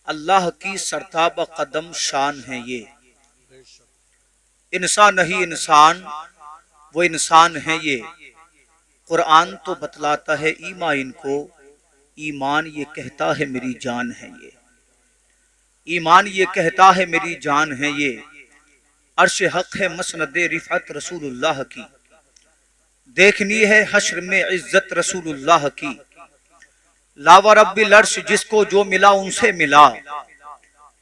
अल्लाह की सरताब कदम शान है ये। इंसान नहीं इंसान, वो इंसान है ये। कुरान तो बतलाता है ईमान इनको, ईमान ये कहता है मेरी जान है ये। ईमान ये कहता है मेरी जान है ये। अर्श हक है मसनदे रिफत रसूलुल्लाह की, देखनी है हश्र में इज्जत रसूलुल्लाह की। ला व रब्बिल अर्श जिसको जो मिला उनसे मिला,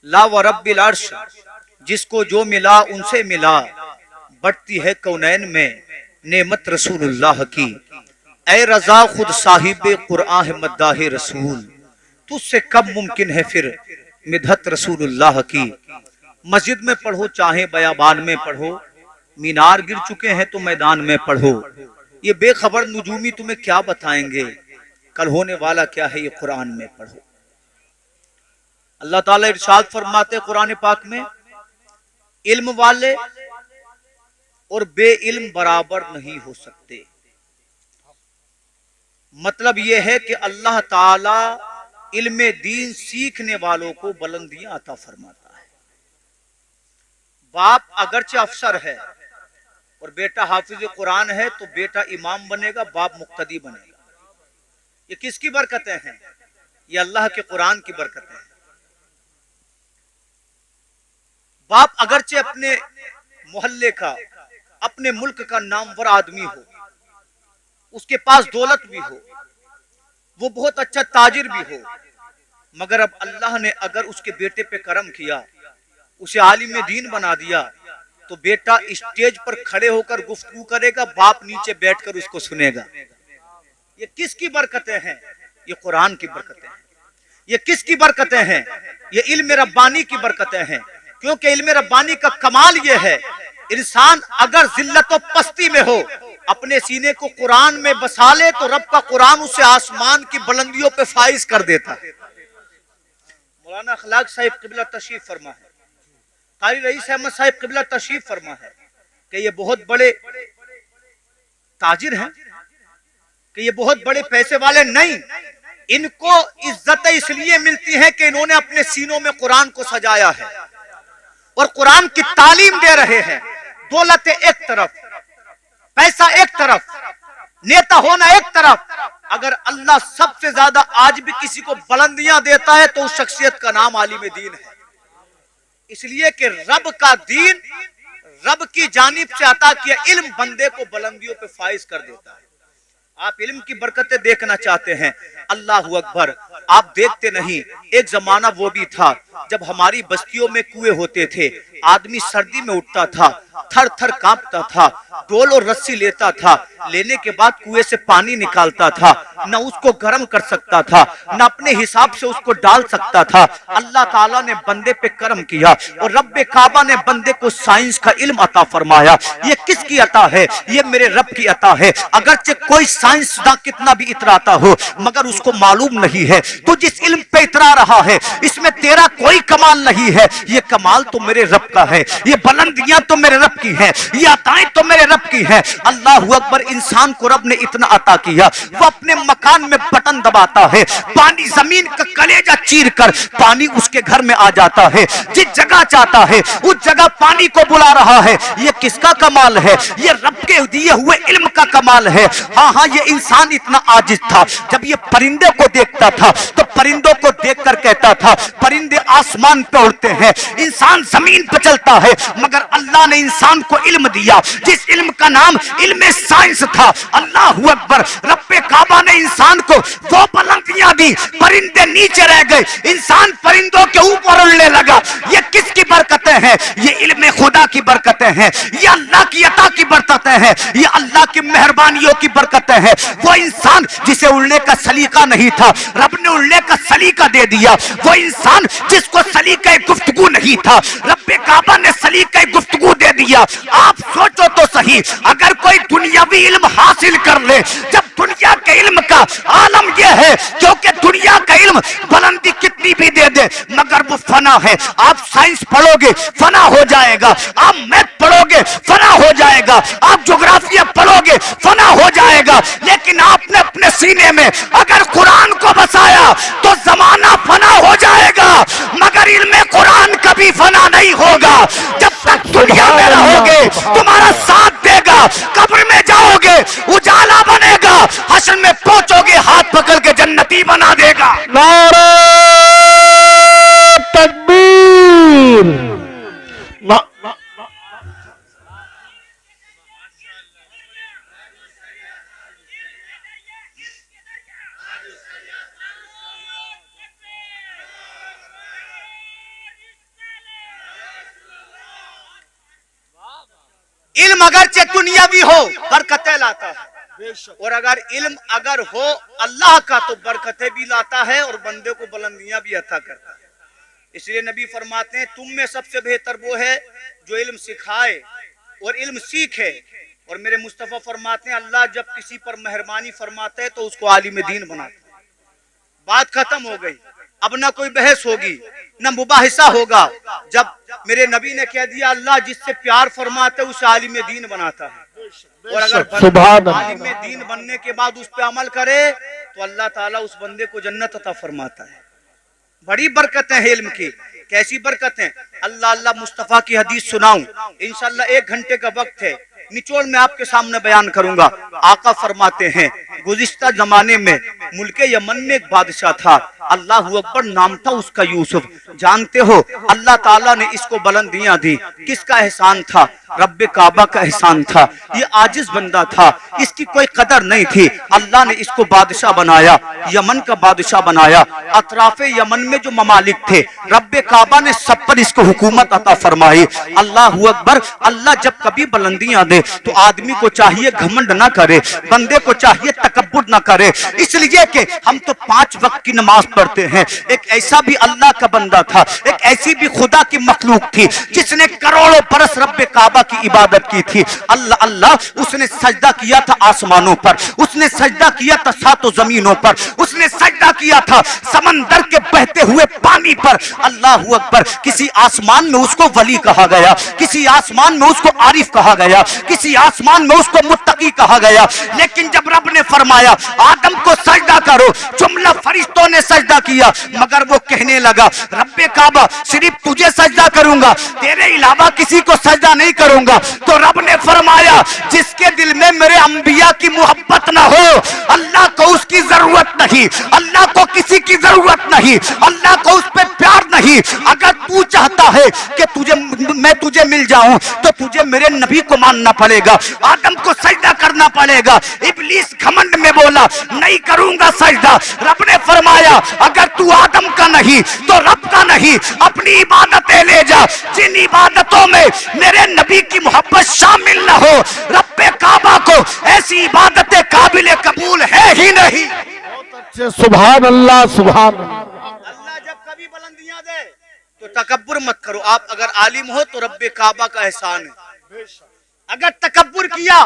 ला व रब्बिल अर्श जिसको जो मिला उनसे मिला। बढ़ती है कौनैन में नेमत रसूलुल्लाह की। ऐ रजा खुद साहिब कुरान है मद्दाह रसूल, तुझसे कब मुमकिन है फिर मिदहत रसूलुल्लाह की। मस्जिद में पढ़ो चाहे बयाबान में पढ़ो, मीनार गिर चुके हैं तो मैदान में पढ़ो। ये बेखबर नुजूमी तुम्हें क्या बताएंगे, कल होने वाला क्या है ये कुरान में पढ़ो। अल्लाह ताला इरशाद फरमाते कुरान पाक में, इल्म वाले और बेइल्म बराबर नहीं हो सकते। मतलब यह है कि अल्लाह ताला इल्म दीन सीखने वालों को बुलंदियां अता फरमाता है। बाप अगरचे अफसर है और बेटा हाफिज कुरान है तो बेटा इमाम बनेगा, बाप मुक्तदी बनेगा। ये किसकी बरकतें हैं? ये अल्लाह के कुरान की बरकतें हैं। बाप अगरचे अपने मोहल्ले का, अपने मुल्क का नामवर आदमी हो, उसके पास दौलत भी हो, वो बहुत अच्छा ताजिर भी हो, मगर अब अल्लाह ने अगर उसके बेटे पे करम किया, उसे आलिम दीन बना दिया, तो बेटा स्टेज पर खड़े होकर गुफ्तगू करेगा, बाप नीचे बैठकर उसको सुनेगा। ये किसकी बरकतें हैं? ये कुरान की बरकतें हैं। ये किसकी बरकतें हैं? ये इल्म रब्बानी की बरकतें हैं। क्योंकि इल्म रब्बानी का कमाल ये है, इंसान अगर जिल्लत और पस्ती में हो, अपने सीने को कुरान में बसा ले तो रब का कुरान उसे आसमान की बुलंदियों पे फाइज कर देता है। मौलाना अखलाक साहिब क़िबला तशरीफ फरमा है, कारी रईस अहमद साहिब क़िबला तशरीफ फरमा है कि ये बहुत बड़े ताजिर हैं, कि ये बहुत बड़े पैसे वाले नहीं, इनको इज्जत इसलिए मिलती है कि इन्होंने अपने सीनों में कुरान को सजाया है और कुरान की तालीम दे रहे हैं। दौलत एक तरफ, पैसा एक तरफ, नेता होना एक तरफ, अगर अल्लाह सबसे ज्यादा आज भी किसी को बुलंदियां देता है तो उस शख्सियत का नाम आलिम दीन है। इसलिए कि रब का दीन रब की जानिब से अता किया इल्म बंदे को बुलंदियों पे फाइज कर देता है। आप इल्म की बरकतें देखना चाहते हैं, अल्लाह अकबर, आप देखते नहीं। एक जमाना वो भी था जब हमारी बस्तियों में कुएं होते थे, आदमी सर्दी में उठता था, थर थर कांपता था, डोल और रस्सी लेता था, लेने के बाद कुएं से पानी निकालता था, न उसको गर्म कर सकता था, न अपने हिसाब से उसको डाल सकता था। अल्लाह ताला ने बंदे पे करम किया और रब्बे काबा ने बंदे को साइंस का इल्म अता फरमाया। ये किसकी अता है? ये मेरे रब की अता है। अगरचे कोई साइंसदां कितना भी इतराता हो, मगर उसको मालूम नहीं है तो जिस इल्म पे इतरा रहा है इसमें तेरा कोई कमाल नहीं है। ये कमाल तो मेरे रब का है, ये बुलंदियां तो मेरे रब की है, ये अताएं तो मेरे रब की है। अल्लाह अकबर, इंसान को रब ने इतना अता किया, वो अपने मकान में बटन दबाता है, पानी जमीन का कलेजा चीर कर पानी उसके घर में आ जाता है। जिस जगह चाहता है उस जगह पानी को बुला रहा है। ये किसका कमाल है? ये रब के दिए हुए इल्म का कमाल है। हाँ हाँ, ये इंसान इतना आजिज था, जब ये परिंदे को देखता था तो परिंदों को देखकर कहता था परिंदे आसमान पे उड़ते हैं, इंसान जमीन पे चलता है। मगर अल्लाह ने इंसान को इल्म दिया, जिस इल्म का नाम इल्म साइंस था। अल्लाह अकबर, रब्बे काबा ने इंसान को वो बुलंदियां दी, परिंदे नीचे रह गए, इंसान परिंदों के ऊपर उड़ने लगा। ये किसकी बरकतें हैं? ये इल्म खुदा की बरकतें हैं, ये अल्लाह की अता की बरकतें हैं, ये अल्लाह की मेहरबानियों की बरकतें हैं। वो इंसान जिसे उड़ने का सलीका नहीं था, रब ने उड़ने का सलीका दे दिया। वो इंसान जिसको सलीका गुफ्तगू नहीं था, रब्बे काबा ने सलीका गुफ्तगू दे दिया। आप सोचो तो सही, अगर कोई दुनियावी इल्म हासिल कर ले, जब दुनिया के इल्म का आलम यह है, क्योंकि दुनिया का इल्म बुलंदी कितनी भी दे दे मगर वो फना है। आप साइंस पढ़ोगे फना हो जाएगा, आप मैथ पढ़ोगे फना हो जाएगा, आप ज्योग्राफिया पढ़ोगे फना हो जाएगा, लेकिन आपने अपने सीने में अगर कुरान को बसाया तो जमाना फना हो जाएगा। होगा। जब तक दुनिया में रहोगे तुम्हारा साथ देगा, कब्र में जाओगे उजाला बनेगा, हश्र में पहुंचोगे हाथ पकड़ के जन्नती बना देगा। नारे तकबीर। इल्म अगरचे दुनियावी हो बरकतें लाता है, और अगर इल्म अगर हो अल्लाह का तो बरकतें भी लाता है और बंदे को बुलंदियां भी अता करता है। इसलिए नबी फरमाते हैं तुम में सबसे बेहतर वो है जो इल्म सिखाए और इल्म सीखे। और मेरे मुस्तफा फरमाते हैं अल्लाह जब किसी पर मेहरबानी फरमाते है तो उसको आलिम दीन बनाते हैं। बात खत्म हो गई, अब ना कोई बहस होगी ना मुबाहिसा होगा। जब मेरे नबी ने कह दिया अल्लाह जिससे प्यार फरमाते है उसे आलिम दीन बनाता है, और अगर आलिम दीन बनने के बाद उस पर अमल करे तो अल्लाह ताला उस बंदे को जन्नत अता फरमाता है। बड़ी बरकतें हैं इल्म की। कैसी बरकतें? अल्लाह अल्लाह मुस्तफा की हदीस सुनाऊं, इंशाअल्लाह 1 घंटे का वक्त है, निचोड़ में आपके सामने बयान करूंगा। आका फरमाते हैं गुज़िश्ता जमाने में मुल्क यमन में एक बादशाह था, अल्लाह अकबर नाम था उसका यूसुफ। जानते हो अल्लाह ताला ने इसको बुलंदियां दी, किसका एहसान था? रब्बे काबा का एहसान था। ये आजिज बंदा था, इसकी कोई कदर नहीं थी, अल्लाह ने इसको बादशाह बनाया, यमन का बादशाह बनाया। अतराफे यमन में जो ममालिक थे रब्बे काबा ने सब पर इसको हुकूमत अता फरमाई। अल्लाह अकबर। अल्लाह जब कभी बुलंदियां दे तो आदमी को चाहिए घमंड ना करे, बंदे को चाहिए तकब्बुर ना करे, इसलिए कि हम तो 5 वक्त की नमाज पढ़ते हैं। एक ऐसा भी अल्लाह का बंदा था, एक ऐसी भी खुदा की मखलूक थी जिसने करोड़ों बरस रब्बे काबा की इबादत की थी। अल्लाह अल्लाह उसने सजदा किया था आसमानों पर, उसने सजदा किया था 7 जमीनों पर, उसने सजदा किया था समंदर के बहते हुए पानी पर। अल्लाह अकबर। किसी आसमान में उसको वली कहा गया, किसी आसमान में उसको आरिफ कहा गया, किसी आसमान में उसको मुत्तकी कहा गया। लेकिन जब रब ने फरमाया आदम को सजदा करो, जुमला फरिश्तों ने सजदा किया, मगर वो कहने लगा रब्बे काबा सिर्फ तुझे सजदा करूंगा, तेरे अलावा किसी को सजदा नहीं करूंगा। तो रब ने फरमाया जिसके दिल में मेरे अंबिया की मोहब्बत ना हो, अल्लाह को उसकी जरूरत नहीं, अल्लाह को किसी की जरूरत नहीं, अल्लाह को उस पर प्यार नहीं। अगर तू चाहता है कि मैं तुझे मिल जाऊं तो तुझे मेरे नबी को मानना पड़ेगा, आदम को सजदा करना पड़ेगा। इब्लीस घमंड में बोला नहीं करूंगा सजदा। रब ने फरमाया अगर तू आदम का नहीं तो रब का नहीं, अपनी इबादतें ले जा, जिन इबादतों में मेरे नबी की मोहब्बत शामिल न हो, रब्बे काबा को ऐसी इबादतें काबिल कबूल है ही नहीं। सुभान अल्लाह, सुभान अल्लाह। जब कभी बुलंदियां दे तो तकब्बुर मत करो। आप अगर आलिम हो तो रब्बे काबा का एहसान है, अगर तकब्बुर किया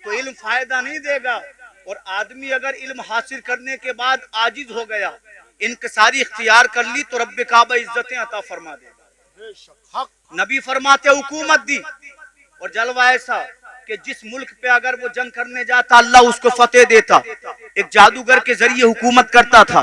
तो इल्म फायदा नहीं देगा। और आदमी अगर इल्म हासिल करने के बाद आजिज हो गया, इनकसारी इख्तियार कर ली तो रब्बे काबा इज्जतें अता फरमा देगा। नबी फरमाते हुकूमत दी और जलवा ऐसा कि जिस मुल्क पे अगर वो जंग करने जाता अल्लाह उसको फतेह देता। एक जादूगर के जरिए हुकूमत करता था,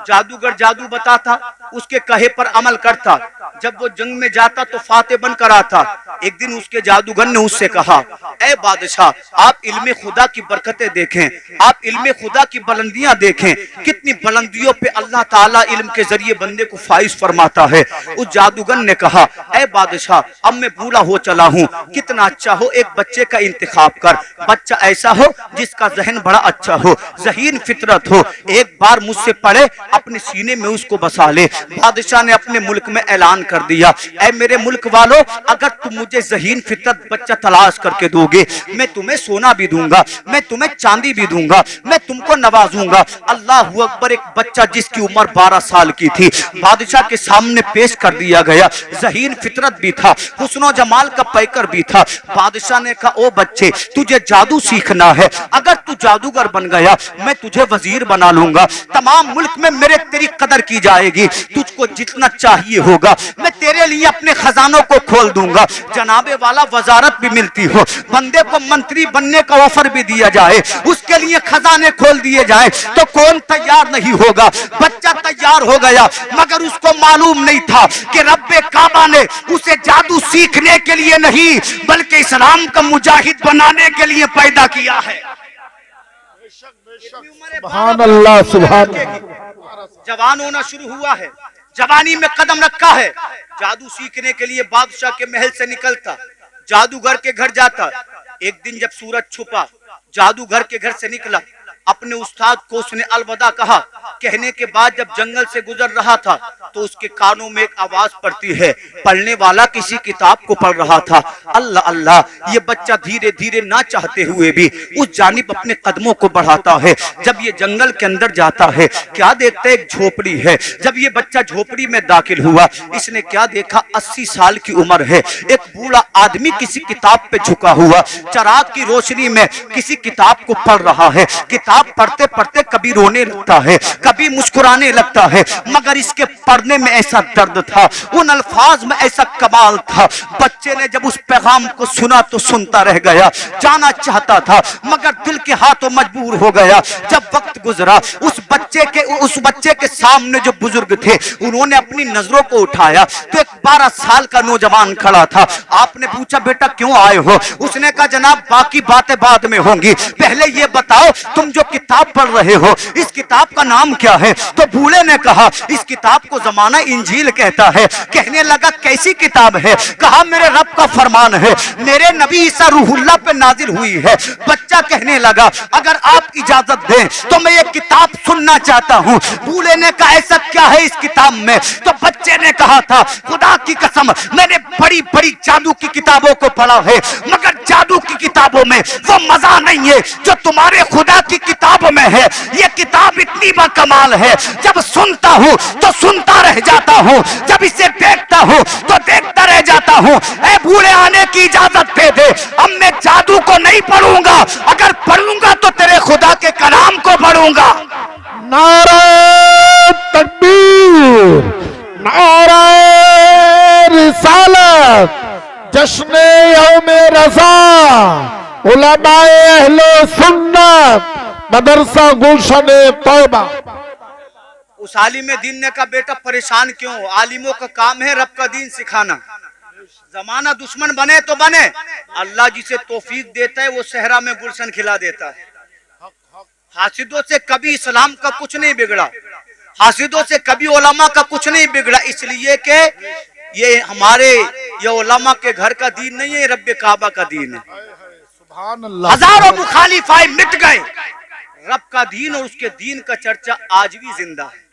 जादूगर जादू बताता, उसके कहे पर अमल करता। जब वो जंग में जाता तो फातेह बनकर आता। एक दिन उसके जादूगर ने उससे कहा ए बादशाह आप इल्मे खुदा की बरकतें देखें, आप इल्मे खुदा की बुलंदियां देखें, कितनी बुलंदियों पे अल्लाह ताला इल्म के जरिए बंदे को फाइज फरमाता है। उस जादूगर ने कहा ए बादशाह अब मैं बूढ़ा हो चला हूँ, कितना अच्छा हो एक बच्चे का इंतखाब कर, बच्चा ऐसा हो जिसका जहन बड़ा अच्छा हो, ज़हीन फितरत हो, एक बार मुझसे पढ़े अपने सीने में उसको बसा ले। बादशाह ने अपने मुल्क में ऐलान कर दिया ऐ मेरे मुल्क वालों अगर तुम मुझे ज़हीन फितरत बच्चा तलाश करके दोगे मैं तुम्हें सोना भी दूंगा, मैं तुम्हें चांदी भी दूंगा, मैं तुमको नवाजूंगा। अल्लाह अकबर। एक बच्चा जिसकी उम्र 12 साल की थी बादशाह के सामने पेश कर दिया गया, ज़हीन फितरत भी था, हुस्नो जमाल का पैकर भी था। बादशाह ने कहा ओ बच्चे तुझे जादू सीखना है, अगर तू जादूगर बन गया मैं तुझे वजीर बना लूंगा, तमाम मुल्क में मेरे तेरी कदर की जाएगी, तुझको जितना चाहिए होगा मैं तेरे लिए अपने खजानों को खोल दूंगा। जनाबे वाला वजारत भी मिलती हो, बंदे को मंत्री बनने का ऑफर भी दिया जाए, उसके लिए खजाने खोल दिए जाए, तो कौन तैयार नहीं होगा। बच्चा तैयार हो गया, मगर उसको मालूम नहीं था कि रब्बे काबा ने उसे जादू सीखने के लिए नहीं बल्कि इस्लाम का मुजाहिद बनाने के लिए पैदा किया है। सुभान अल्लाह, सुभान जवान होना शुरू हुआ है, जवानी में कदम रखा है, जादू सीखने के लिए बादशाह के महल से निकलता, जादूगर के घर जाता। एक दिन जब सूरज छुपा, जादूगर के घर से निकला, अपने उस्ताद को उसने अलविदा कहा। कहने के बाद जब जंगल से गुजर रहा था तो उसके कानों में एक आवाज पड़ती है, पढ़ने वाला किसी किताब को पढ़ रहा था। अल्लाह अल्लाह, ये बच्चा धीरे धीरे ना चाहते हुए भी उस जानिब अपने कदमों को बढ़ाता है। जब ये जंगल के अंदर जाता है, क्या देखता है, एक झोपड़ी है। जब ये बच्चा झोपड़ी में दाखिल हुआ, इसने क्या देखा, 80 साल की उम्र है, एक बूढ़ा आदमी किसी किताब पे झुका हुआ चराग की रोशनी में किसी किताब को पढ़ रहा है। किताब पढ़ते पढ़ते कभी रोने लगता है, कभी मुस्कुराने लगता है, मगर इसके पढ़ने में ऐसा दर्द था, उन अल्फाज में ऐसा कमाल था। बच्चे ने जब उस पैगाम को सुना तो सुनता रह गया, जाना चाहता था मगर दिल के हाथों मजबूर हो गया। जब वक्त गुजरा, उस बच्चे के सामने जो बुजुर्ग थे उन्होंने अपनी नजरों को उठाया तो एक 12 साल का नौजवान खड़ा था। आपने पूछा, बेटा क्यों आए हो? उसने कहा, जनाब बाकी बातें बाद में होंगी, पहले ये बताओ तुम जो किताब पढ़ रहे हो इस किताब का नाम क्या है? तो बूढ़े ने कहा, इस किताब को जमाना इंजील कहता है। कहने लगा, कैसी किताब है? कहा, मेरे रब का फरमान है, मेरे नबी ईसा रूहुल्लाह पे नाजिल हुई है। बच्चा कहने लगा, अगर आप इजाजत दें तो मैं ये किताब सुनना चाहता हूँ। बूढ़े ने कहा, ऐसा क्या है इस किताब में? तो बच्चे ने कहा था, खुदा की कसम मैंने बड़ी बड़ी जादू की किताबों को पढ़ा है, मगर जादू की किताबों में वो मजा नहीं है जो तुम्हारे खुदा की किताब में है। ये किताब इतनी बाकमाल है, जब सुनता हूँ तो सुनता रह जाता हूँ, जब इसे देखता हूँ तो देखता रह जाता हूँ। ऐ बूढ़े, आने की इजाजत दे दे, अब मैं जादू को नहीं पढ़ूंगा, अगर पढ़ूंगा तो तेरे खुदा के कलाम को पढ़ूंगा। नारा तकबीर, नारा रिसालत, जश्न यौमे रज़ा, उलमाए अहले सुन्नत, मदरसा गुलशन तौबा। उस आलिम दीन ने कहा, बेटा परेशान क्यों? आलिमों का काम है रब का दीन सिखाना। जमाना दुश्मन बने तो बने, अल्लाह जिसे तौफीक देता है वो सहरा में गुलशन खिला देता है। हासिदों से कभी इस्लाम का कुछ नहीं बिगड़ा, हासिदों से कभी उलमा का कुछ नहीं बिगड़ा, इसलिए कि ये हमारे ये उलमा के घर का दीन नहीं है, रब्बे काबा का दीन है। हजारों मुखालिफाए मिट गए, रब का दीन और उसके दीन का चर्चा आज भी जिंदा है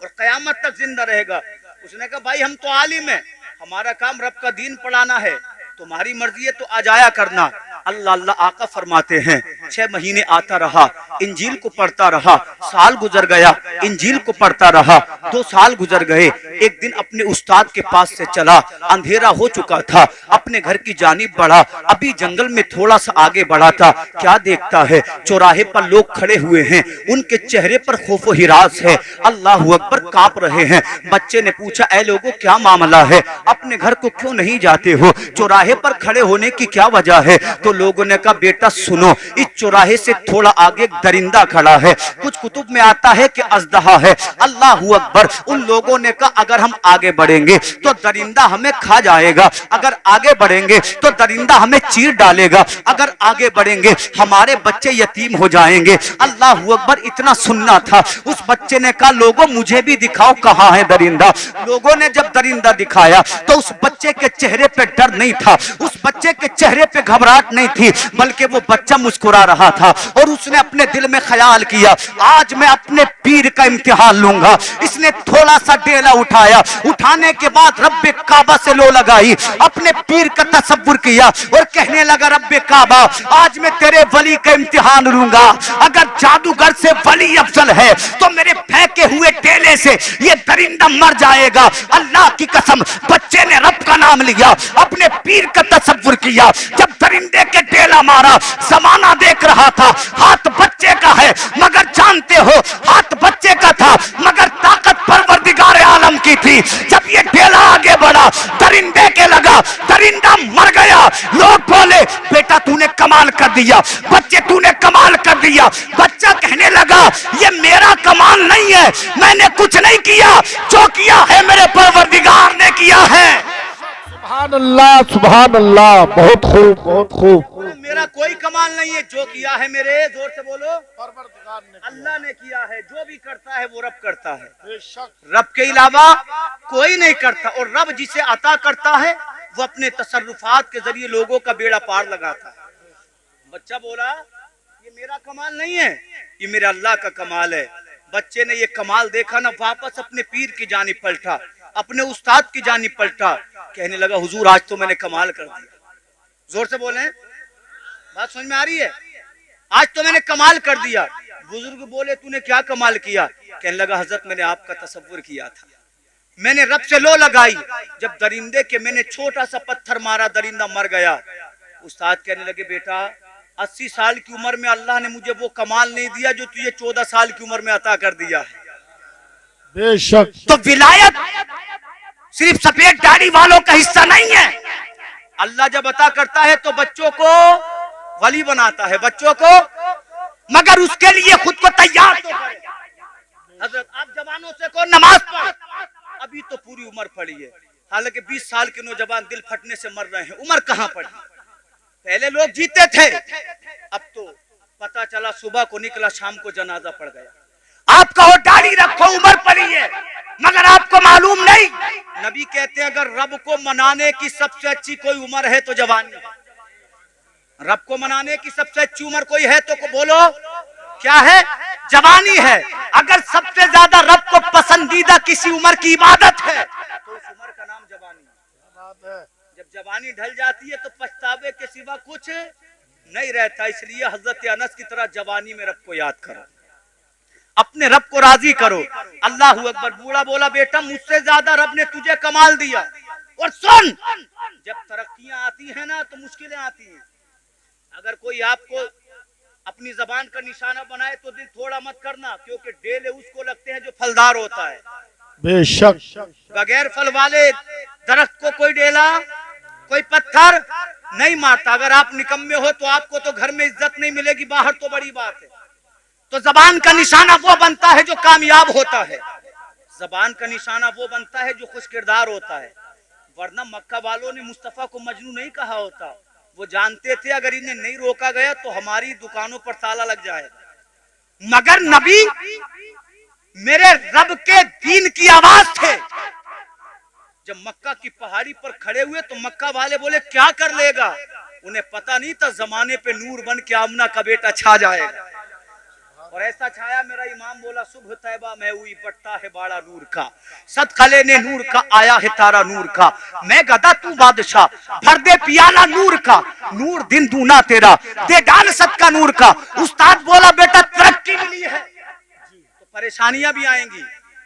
और कयामत तक जिंदा रहेगा। उसने कहा, भाई हम तो आलिम है, हमारा काम रब का दीन पढ़ाना है, तुम्हारी मर्जी है तो आ जाया करना। अल्लाह अल्लाह आका फरमाते हैं, 6 महीने आता रहा, इंजील को पढ़ता रहा, साल गुजर गया, इंजील को पढ़ता रहा, 2 साल गुजर गए। एक दिन अपने उस्ताद के पास से चला, अंधेरा हो चुका था, अपने घर की जानिब बढ़ा, अभी जंगल में थोड़ा सा आगे बढ़ा था, क्या देखता है, चौराहे पर लोग खड़े हुए हैं, उनके चेहरे पर खौफ व हिरास है, अल्लाह अकबर, कांप रहे हैं। बच्चे ने पूछा, ऐ लोगों क्या मामला है, अपने घर को क्यों नहीं जाते हो, चौराहे पर खड़े होने की क्या वजह है? तो लोगों ने कहा, बेटा सुनो, इस चौराहे से थोड़ा आगे एक दरिंदा खड़ा है, कुछ कुतुब में आता है कि अजदहा है। अल्लाह अकबर। उन लोगों ने कहा, अगर हम आगे बढ़ेंगे तो दरिंदा हमें खा जाएगा, अगर आगे बढ़ेंगे तो दरिंदा हमें चीर डालेगा, अगर आगे बढ़ेंगे हमारे बच्चे यतीम हो जाएंगे। अल्लाह अकबर। इतना सुनना था। उस बच्चे ने कहा, लोगों मुझे भी दिखाओ कहाँ है दरिंदा। लोगों ने जब दरिंदा दिखाया तो उस बच्चे के चेहरे पे डर नहीं था, उस बच्चे के चेहरे पे घबराहट नहीं थी, बल्कि वो बच्चा मुस्कुरा रहा था और उसने अपने दिल में ख्याल किया, आज मैं अपने पीर का इम्तिहान लूंगा। इसने थोड़ा सा डेला उठाया, उठाने के बाद रब्बे काबा से लो लगाई, अपने पीर का तसव्वुर किया और कहने लगा, रब्बे काबा आज मैं तेरे वली का इम्तिहान लूंगा, अगर जादूगर से वली अफजल है तो मेरे फेंके हुए डेले से ये दरिंदा मर जाएगा। अल्लाह की कसम, बच्चे ने रब का नाम लिया, अपने पीर का तसव्वुर किया, जब दरिंदे के डेला मारा, जमाना देख रहा था, हाथ बच्चे का है मगर जानते हो हाथ बच्चे का था मगर ताकत परवरदिगार आलम की थी। जब ये डेला आ आगे बढ़ा, दरिंदे के लगा, दरिंदा मर गया। लोग बोले बेटा तूने कमाल कर दिया, बच्चे तूने कमाल कर दिया। बच्चा कहने लगा ये मेरा कमाल नहीं है, मैंने कुछ नहीं किया, जो किया है मेरे परवरदिगार ने किया है। सुभान अल्लाह, सुभान अल्लाह, बहुत खूब, बहुत खूब। मेरा कोई कमाल नहीं है, जो किया है मेरे, जोर से बोलो, अल्लाह ने किया है। जो भी करता है वो रब करता है, रब के अलावा कोई नहीं करता। और रब जिसे अता करता है वो अपने तसर्रुफात के जरिए लोगों का बेड़ा पार लगाता है। बच्चा बोला ये मेरा कमाल नहीं है, ये मेरे अल्लाह का कमाल है। बच्चे ने ये कमाल देखा ना, वापस अपने पीर की जानिब पलटा, अपने उस्ताद की जानिब पलटा, कहने लगा हुजूर आज तो मैंने कमाल कर दिया। जोर से बोले, बात समझ में आ रही है? आज तो मैंने कमाल कर दिया। बुजुर्ग बोले तूने क्या कमाल किया? कहने लगा हजरत मैंने आपका तसव्वुर किया था, मैंने रब से लो लगाई, जब दरिंदे के मैंने छोटा सा पत्थर मारा, दरिंदा मर गया। उस्ताद कहने लगे बेटा 80 साल की उम्र में अल्लाह ने मुझे वो कमाल नहीं दिया जो तुझे 14 साल की उम्र में अता कर दिया है। बेशक। तो विलायत सिर्फ सफेद दाढ़ी वालों का हिस्सा नहीं है। अल्लाह जब अता करता है तो बच्चों को वली बनाता है, बच्चों को, मगर उसके लिए खुद को तैयार तो करे। हजरत आप जवानों से को नमाज पढ़, अभी तो पूरी उम्र पड़ी है, हालांकि 20 साल के नौजवान दिल फटने से मर रहे हैं, उम्र कहाँ पड़ी? पहले लोग जीते थे, अब तो पता चला सुबह को निकला शाम को जनाजा पड़ गया। आप कहो दाढ़ी रखो उम्र पड़ी है, मगर आपको मालूम नहीं। नबी कहते हैं अगर रब को मनाने की सबसे अच्छी कोई उम्र है तो जवानी। रब को मनाने की सबसे अच्छी उम्र कोई है तो बोलो क्या है? जवानी है। अगर सबसे ज्यादा रब को पसंदीदा किसी उम्र की इबादत है तो उस उम्र का नाम जवानी है। जब जवानी ढल जाती है तो पछतावे के सिवा कुछ नहीं रहता। इसलिए हजरत अनस की तरह जवानी में रब को याद करो, अपने रब को राजी करो। अल्लाह अकबर। बूढ़ा बोला बेटा मुझसे ज्यादा रब ने तुझे कमाल दिया। और सुन, जब तरक्कियां आती है ना तो मुश्किलें आती हैं। अगर कोई आपको अपनी जबान का निशाना बनाए तो दिल थोड़ा मत करना, क्योंकि डेले उसको लगते हैं जो फलदार होता है। बेशक। बगैर फल वाले दरख्त को कोई डेला, कोई पत्थर नहीं मारता। अगर आप निकम्मे हो तो आपको तो घर में इज्जत नहीं मिलेगी, बाहर तो बड़ी बात है। तो जबान का निशाना वो बनता है जो कामयाब होता है। जबान का निशाना वो बनता है जो खुश किरदार होता है। वरना मक्का वालों ने मुस्तफा को मजनू नहीं कहा होता, वो जानते थे अगर इन्हें नहीं रोका गया तो हमारी दुकानों पर ताला लग जाएगा। मगर नबी मेरे रब के दीन की आवाज थे। जब मक्का की पहाड़ी पर खड़े हुए तो मक्का वाले बोले क्या कर लेगा? उन्हें पता नहीं था जमाने पे नूर बन के आमना का बेटा छा जाएगा। और ऐसा छाया मेरा इमाम बोला सुबह तैबा में हुई बटता है बाड़ा नूर का, सदखले ने नूर का आया है तारा नूर का। मैं गदा तू बादशाह, भर दे पियाला नूर का, नूर दिन दूना तेरा, दे डाल सदका नूर का। उस्ताद बोला बेटा तरक्की मिली है तो परेशानियां भी आएंगी,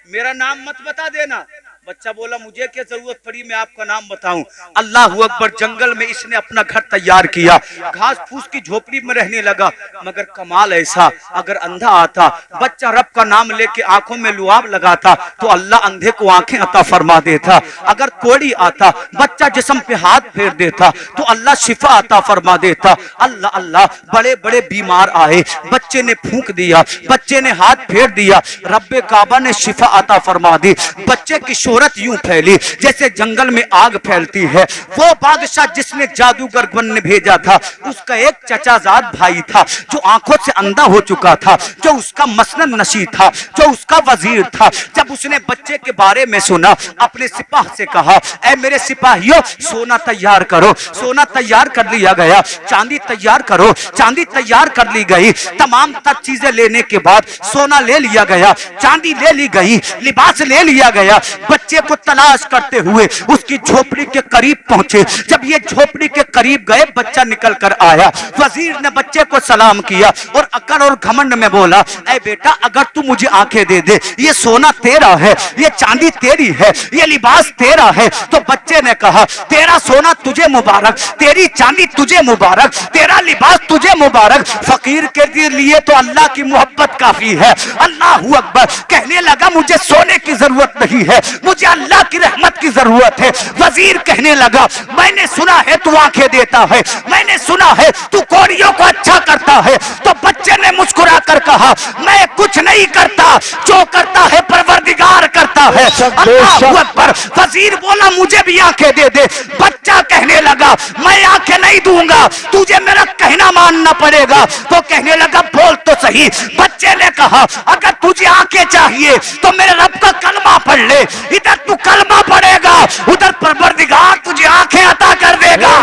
मेरा नाम मत बता देना। बच्चा बोला मुझे क्या जरूरत पड़ी मैं आपका नाम बताऊं। अल्लाह अकबर। जंगल में इसने अपना घर तैयार किया, घास फूस की झोपड़ी में रहने लगा। मगर कमाल ऐसा, अगर अंधा आता बच्चा रब का नाम लेके आंखों में लुआब लगाता तो अल्लाह अंधे को आंखें अता फरमा देता। अगर कोड़ी आता बच्चा जिस्म पे हाथ फेर देता तो अल्लाह शिफा अता फरमा देता। अल्लाह अल्लाह। बड़े बड़े बीमार आए, बच्चे ने फूंक दिया, बच्चे ने हाथ फेर दिया, रब्बे काबा ने शिफा अता फरमा दी। बच्चे की शोहरत यूं फैली जैसे जंगल में आग फैलती है। वो बादशाह जिसने जादूगर बनने भेजा था उसका एक चचाजाद भाई था जो आंखों से अंधा हो चुका था, जो उसका मसनद नशी था, जो उसका वजीर था। जब उसने बच्चे के बारे में सुना अपने सिपाह से कहा ऐ मेरे सिपाहियों सोना तैयार करो। सोना तैयार कर लिया गया, चांदी तैयार करो, चांदी तैयार कर ली गई। तमाम तक चीजें लेने के बाद सोना ले लिया गया, चांदी ले ली गई, लिबास ले लिया गया। बच्चे को तलाश करते हुए उसकी झोपड़ी के करीब पहुंचे। जब ये झोपड़ी के करीब गए बच्चा निकल कर आया। वजीर ने बच्चे को सलाम किया और अकड़ और घमंड में बोला ऐ बेटा अगर तू मुझे आंखें दे दे, ये सोना तेरा है, ये चांदी तेरी है, ये लिबास तेरा है, तो बच्चा बच्चे ने कहा तेरा सोना तुझे मुबारक, तेरी चांदी तुझे मुबारक, तेरा लिबास तुझे मुबारक, फकीर के लिए तो अल्लाह की मोहब्बत काफी है। अल्लाह अकबर। कहने लगा मुझे सोने की जरूरत नहीं है, मुझे अल्लाह की रहमत की जरूरत है। वजीर कहने लगा मैंने सुना है तू आंखें देता है, मैंने सुना है तू कोड़ियों को अच्छा करता है। तो बच्चे ने मुस्कुरा कर कहा मैं कुछ नहीं करता, जो करता है परवरदिगार करता है। अल्लाह अकबर। वजीर बोला मुझे भी आंखें दे दे। बच्चा कहने लगा मैं आंखें नहीं दूंगा, तुझे मेरा कहना मानना पड़ेगा। तो कहने लगा बोल तो सही। बच्चे ने कहा अगर तुझे आंखें चाहिए तो मेरे रब का कलमा पढ़ ले। इधर तू कलमा पढ़ेगा, उधर परवरदिगार तुझे आंखें अता कर देगा।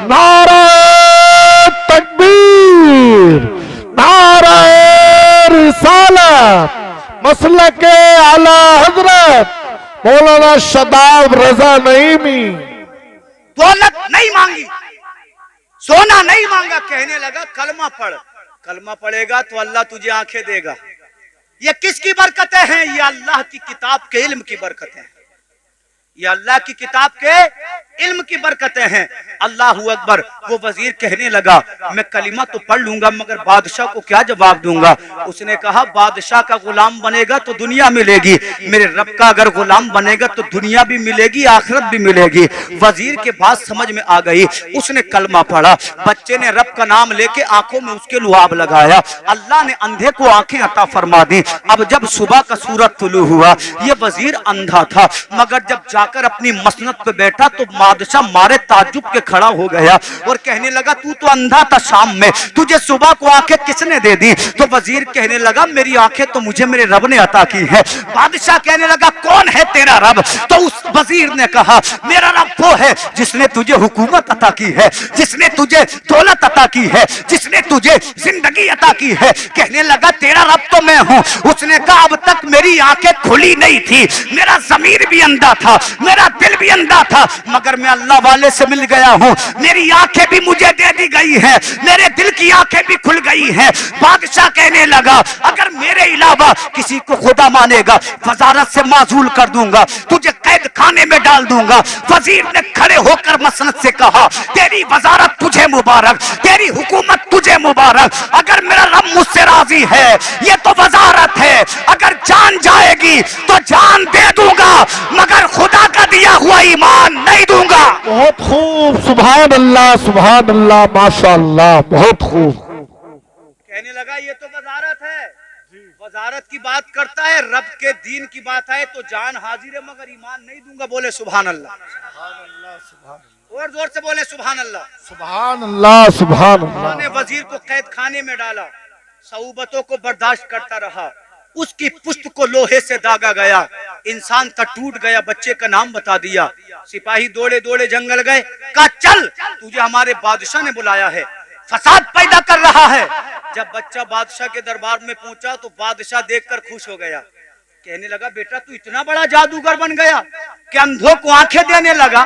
नारा तकबीर, नारा रिसालत, मसलक आला हजरत मौलाना शदाब रजा नईमी। दौलत नहीं मांगी, सोना नहीं मांगा, कहने लगा कलमा पढ़। कलमा पढ़ेगा तो अल्लाह तुझे आंखें देगा। ये किसकी बरकतें हैं? ये अल्लाह की किताब के इल्म की बरकतें हैं। ये अल्लाह की किताब के इल्म की बरकतें हैं। अल्लाह अकबर। वो वजीर कहने लगा मैं कलिमा तो पढ़ लूंगा मगर बादशाह को क्या जवाब दूंगा। उसने कहा बादशाह का गुलाम बनेगा तो दुनिया मिलेगी, मेरे रब का अगर गुलाम बनेगा तो दुनिया भी मिलेगी आखिरत भी मिलेगी। वजीर के बात समझ में आ गई, उसने कलमा पढ़ा। बच्चे ने रब का नाम लेके आंखों में उसके लुआब लगाया। अल्लाह ने अंधे को आंखें अता फरमा दी। अब जब सुबह का सूरज तुलू हुआ, ये वजीर अंधा था मगर जब जाकर अपनी मसनद पे बैठा तो बादशाह मारे ताज्जुब के खड़ा हो गया और कहने लगा तू तो अंधा था शाम में, तुझे सुबह को आंखें किसने दे दी? तो वजीर कहने लगा मेरी आंखें तो मुझे मेरे रब ने अता की है। बादशाह कहने लगा कौन है तेरा रब? तो उस वजीर ने कहा मेरा रब वो है जिसने तुझे हुकूमत अता की है, जिसने तुझे दौलत अता की है, जिसने तुझे जिंदगी अता की है। कहने लगा तेरा रब तो मैं हूँ। उसने कहा अब तक मेरी आंखें खुली नहीं थी, मेरा ज़मीर भी अंधा था, मेरा दिल भी अंधा था, मगर मैं अल्लाह वाले से मिल गया हूँ, मेरी आंखें भी मुझे दे दी गई हैं, मेरे दिल की आंखें भी खुल गई हैं। बादशाह कहने लगा अगर मेरे अलावा किसी को खुदा मानेगा वजारत से माजूल कर दूंगा, तुझे कैद खाने में डाल दूंगा। वजीर ने खड़े होकर मसनद से कहा तेरी वजारत तुझे मुबारक, तेरी हुकूमत तुझे मुबारक। अगर मेरा रब मुझसे राजी है ये तो वजारत है, अगर जान जाएगी तो जान दे दूंगा मगर खुदा का दिया हुआ ईमान नहीं दूंगा। बहुत खूब, सुभान अल्लाह, माशाअल्लाह, बहुत खूब। कहने लगा ये तो वजारत है, वजारत की बात करता है, रब के दीन की बात है तो जान हाजिर है मगर ईमान नहीं दूंगा। बोले सुभान अल्लाह, और जोर से बोले सुभान अल्लाह, सुभान अल्लाह, सुभान अल्लाह। ने वजीर को कैद खाने में डाला, सऊबतों को बर्दाश्त करता रहा, उसकी पुश्त को लोहे से दागा गया, इंसान का टूट गया, बच्चे का नाम बता दिया। सिपाही दौड़े दौड़े जंगल गए, कहा चल तुझे हमारे बादशाह ने बुलाया है, फसाद पैदा कर रहा है। जब बच्चा बादशाह के दरबार में पहुंचा तो बादशाह देखकर खुश हो गया। कहने लगा बेटा तू इतना बड़ा जादूगर बन गया कि अंधों को आंखें देने लगा,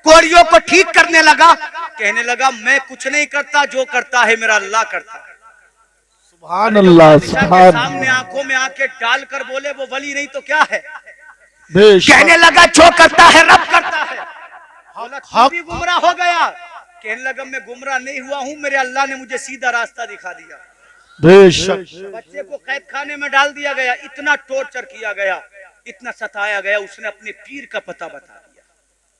कोड़ियों को ठीक करने लगा। कहने लगा मैं कुछ नहीं करता, जो करता है मेरा अल्लाह करता है। सुभान अल्लाह, सुभान सामने आंखों में आंखें डालकर बोले वो वली नहीं तो क्या है। बेशक। कहने लगा जो करता है रब करता है। बोला तू भी गुमराह हो गया। कहने लगा मैं गुमराह नहीं हुआ हूँ, मेरे अल्लाह ने मुझे सीधा रास्ता दिखा दिया। बेशक। बच्चे को कैद खाने में डाल दिया गया, इतना टॉर्चर किया गया, इतना सताया गया। उसने अपने पीर का पता बता दिया